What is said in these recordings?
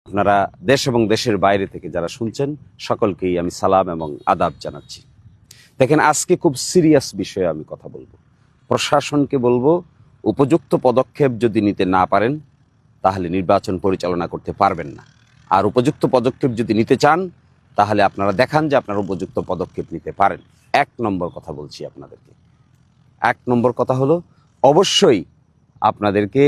আপনারা দেশ এবং দেশের বাইরে থেকে যারা শুনছেন সকলকেই আমি সালাম এবং আদাব জানাচ্ছি। দেখেন, আজকে খুব সিরিয়াস বিষয়ে আমি কথা বলবো। প্রশাসনকে বলবো, উপযুক্ত পদক্ষেপ যদি নিতে না পারেন তাহলে নির্বাচন পরিচালনা করতে পারবেন না। আর উপযুক্ত পদক্ষেপ যদি নিতে চান তাহলে আপনারা দেখান যে আপনারা উপযুক্ত পদক্ষেপ নিতে পারেন। 1 নম্বর কথা বলছি আপনাদেরকে। 1 নম্বর কথা হলো, অবশ্যই আপনাদেরকে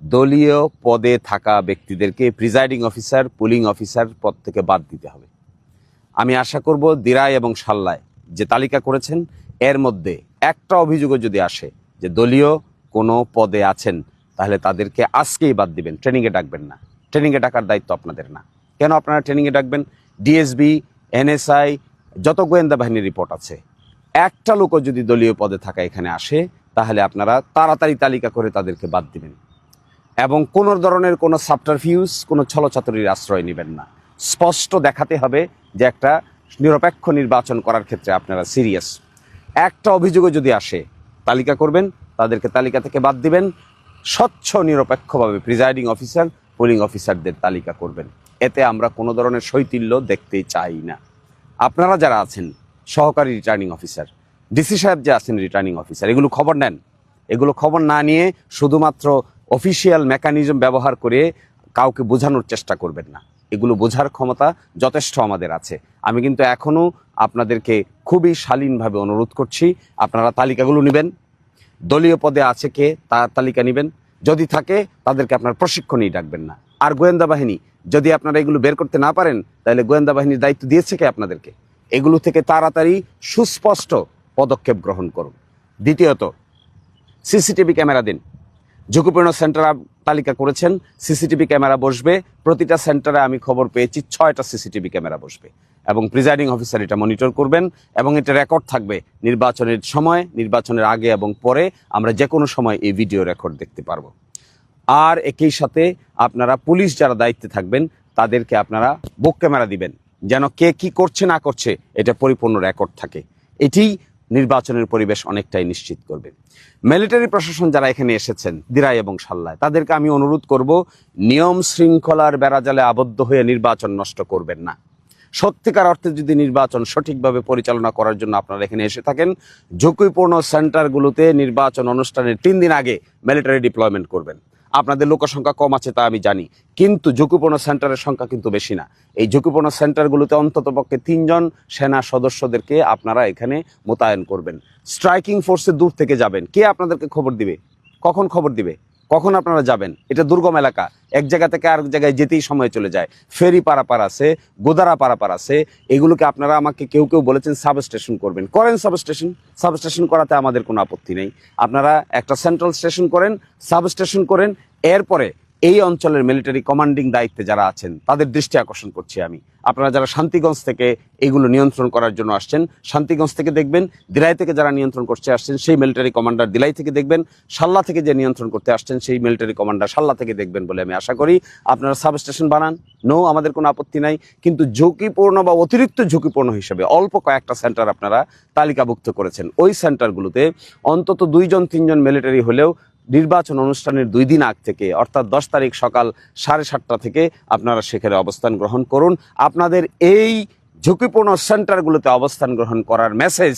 দলীয় পদে থাকা ব্যক্তিদেরকে প্রিজাইডিং অফিসার, পুলিং অফিসার পদ থেকে বাদ দিতে হবে। আমি আশা করব দিরাই এবং সাল্লায় যে তালিকা করেছেন এর মধ্যে একটা অভিযোগও যদি আসে যে দলীয় কোনো পদে আছেন তাহলে তাদেরকে আজকেই বাদ দিবেন, ট্রেনিংয়ে ডাকবেন না। ট্রেনিংয়ে ডাকার দায়িত্ব আপনাদের না। কেন আপনারা ট্রেনিংয়ে ডাকবেন? ডিএসবি, এনএসআই, যত গোয়েন্দা বাহিনীর রিপোর্ট আছে, একটা লোকও যদি দলীয় পদে থাকা এখানে আসে তাহলে আপনারা তাড়াতাড়ি তালিকা করে তাদেরকে বাদ দিবেন এবং কোনো ধরনের কোনো সাবটারফিউজ, কোনো ছলচাতুরির আশ্রয় নেবেন না। স্পষ্ট দেখাতে হবে যে একটা নিরপেক্ষ নির্বাচন করার ক্ষেত্রে আপনারা সিরিয়াস। একটা অভিযোগও যদি আসে তালিকা করবেন, তাদেরকে তালিকা থেকে বাদ দিবেন। স্বচ্ছ নিরপেক্ষভাবে প্রিজাইডিং অফিসার, পোলিং অফিসারদের তালিকা করবেন। এতে আমরা কোনো ধরনের শৈথিল্য দেখতে চাই না। আপনারা যারা আছেন সহকারী রিটার্নিং অফিসার, ডিসি সাহেব যে আছেন রিটার্নিং অফিসার, এগুলো খবর নেন। এগুলো খবর না নিয়ে শুধুমাত্র অফিসিয়াল মেকানিজম ব্যবহার করে কাউকে বোঝানোর চেষ্টা করবেন না। এগুলো বোঝার ক্ষমতা যথেষ্ট আমাদের আছে। আমি কিন্তু এখনও আপনাদেরকে খুবই শালীনভাবে অনুরোধ করছি, আপনারা তালিকাগুলো নেবেন। দলীয় পদে আছে কে তার তালিকা নেবেন। যদি থাকে তাদেরকে আপনার প্রশিক্ষণেই ডাকবেন না। আর গোয়েন্দা বাহিনী, যদি আপনারা এগুলো বের করতে না পারেন তাহলে গোয়েন্দা বাহিনীর দায়িত্ব দিয়েছে কে আপনাদেরকে? এগুলো থেকে তাড়াতাড়ি সুস্পষ্ট পদক্ষেপ গ্রহণ করুন। দ্বিতীয়ত, সিসিটিভি ক্যামেরা দিন। ঝুঁকিপূর্ণ সেন্টার তালিকা করেছেন, সিসিটিভি ক্যামেরা বসবে। প্রতিটা সেন্টারে আমি খবর পেয়েছি 6টা সিসিটিভি ক্যামেরা বসবে এবং প্রিজাইডিং অফিসার এটা মনিটর করবেন এবং এটা রেকর্ড থাকবে। নির্বাচনের সময়, নির্বাচনের আগে এবং পরে আমরা যে কোনো সময় এই ভিডিও রেকর্ড দেখতে পারবো। আর একই সাথে আপনারা পুলিশ যারা দায়িত্বে থাকবেন তাদেরকে আপনারা বুক ক্যামেরা দিবেন, যেন কে কি করছে না করছে এটা পরিপূর্ণ রেকর্ড থাকে। এটি নির্বাচনের পরিবেশ অনেকটাই নিশ্চিত করবে। মিলিটারি প্রশাসন যারা এখানে এসেছেন দিরাই এবং সাল্লায়, তাদেরকে আমি অনুরোধ করব, নিয়ম শৃঙ্খলার বেড়াজালে আবদ্ধ হয়ে নির্বাচন নষ্ট করবেন না। সত্যিকার অর্থে যদি নির্বাচন সঠিকভাবে পরিচালনা করার জন্য আপনারা এখানে এসে থাকেন, ঝুঁকিপূর্ণ সেন্টারগুলোতে নির্বাচন অনুষ্ঠানের 3 দিন আগে মিলিটারি ডিপ্লয়মেন্ট করবেন। আপনাদের লোকসংখ্যা কম আছে তা আমি জানি, কিন্তু ঝুঁকিপূর্ণ সেন্টারের সংখ্যা কিন্তু বেশি না। এই ঝুঁকিপূর্ণ সেন্টারগুলোতে অন্ততপক্ষে 3 জন সেনা সদস্যদেরকে আপনারা এখানে মোতায়েন করবেন। স্ট্রাইকিং ফোর্সে দূর থেকে যাবেন। কে আপনাদেরকে খবর দিবে? কখন খবর দিবে? কখন আপনারা যাবেন? এটা দুর্গম এলাকা, এক জায়গা থেকে আরেক জায়গায় যেতেই সময় চলে যায়। ফেরি পারাপার আছে, গোদারা পারাপার আছে। এগুলোকে আপনারা আমাকে কেউ কেউ বলেছেন সাবস্টেশন করবেন, করেন সাবস্টেশন করাতে আমাদের কোনো আপত্তি নেই। আপনারা একটা সেন্ট্রাল স্টেশন করেন, সাবস্টেশন করেন। এরপরে এই অঞ্চলের মিলিটারি কমান্ডিং দায়িত্বে যারা আছেন তাদের দৃষ্টি আকর্ষণ করছি আমি। আপনারা যারা শান্তিগঞ্জ থেকে এগুলো নিয়ন্ত্রণ করার জন্য আসছেন, শান্তিগঞ্জ থেকে দেখবেন। দিলাই থেকে যারা নিয়ন্ত্রণ করতে আসছেন সেই মিলিটারি কমান্ডার দিলাই থেকে দেখবেন। সাল্লা থেকে যে নিয়ন্ত্রণ করতে আসছেন সেই মিলিটারি কমান্ডার সাল্লা থেকে দেখবেন বলে আমি আশা করি। আপনারা সাবস্টেশন বানান, আমাদের কোনো আপত্তি নাই। কিন্তু ঝুঁকিপূর্ণ বা অতিরিক্ত ঝুঁকিপূর্ণ হিসেবে অল্প কয়েকটা সেন্টার আপনারা তালিকাভুক্ত করেছেন। ওই সেন্টারগুলোতে অন্তত 2 জন 3 জন মিলিটারি হলেও নির্বাচন অনুষ্ঠানের 2 দিন আগ থেকে, অর্থাৎ 10 তারিখ সকাল 7:30টা থেকে আপনারা সেখানে অবস্থান গ্রহণ করুন। আপনাদের এই ঝুঁকিপূর্ণ সেন্টারগুলোতে অবস্থান গ্রহণ করার মেসেজ